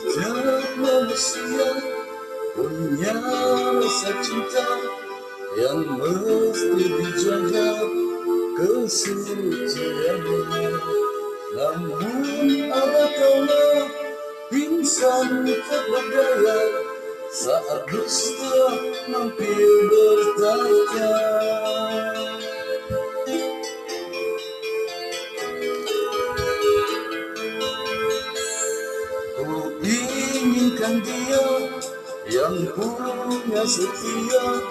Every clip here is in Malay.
Setiap manusia punya rasa cinta yang mesti dijaga kesuciannya. Namun ada kalanya insan tak berdaya saat dusta mampir bertahta. Ku inginkan dia yang punya setia,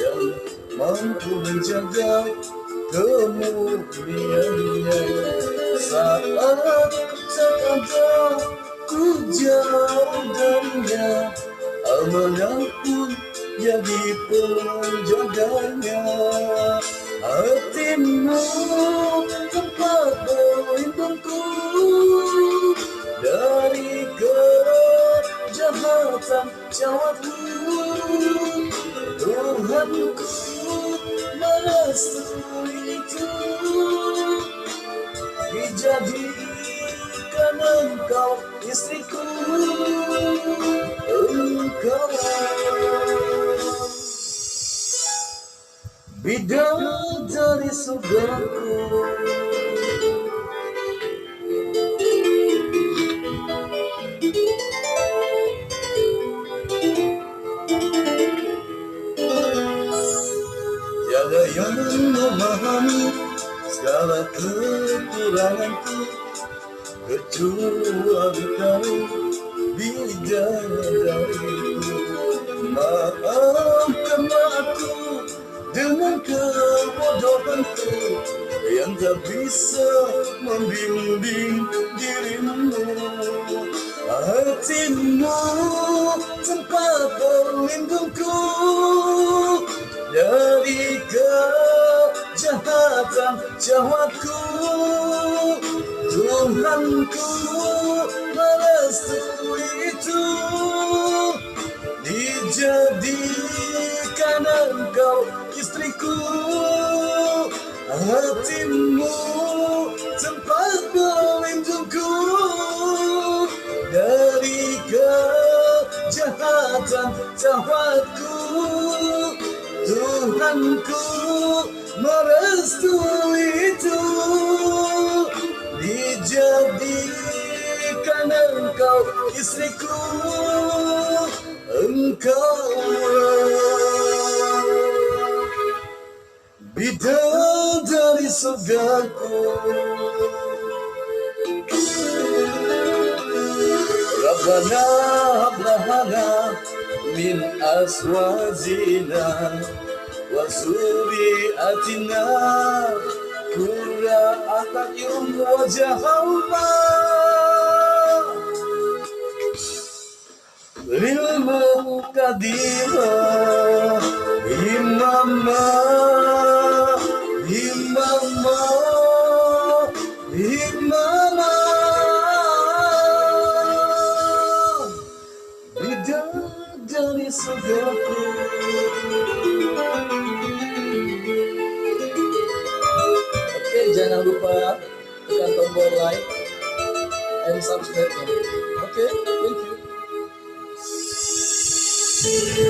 yang mampu menjaga kemurniannya. Saat ku tak ada, ku jauh darinya, amanah pun jadi penjaganya. Hatimu tempat berlindungku dari kejahatan syahwatku. Tuhanku merestui itu, dijadikan engkau istriku. Engkau bidadari surgaku. Tiada yang memahami segala kekuranganku kecuali kau, bidadariku. Maafkanlah aku dengan kebodohanku yang tak bisa membimbing dirimu. Hatimu tempat berlindungku dari kejahatan syahwatku. Tuhanku merestui itu, dijadikan engkau istriku. Hatimu tempat berlindungku dari kejahatan syahwatku. Tuhanku merestui itu, dijadikan engkau istriku. Engkau bidadari surgaku. Rabbana hab lana min azwajina wa zurriyatina qurrata a'yun waj'alna lil muttaqina imama. Bidadari surgaku. Oke, jangan lupa tekan tombol like and subscribe. Oke, thank you.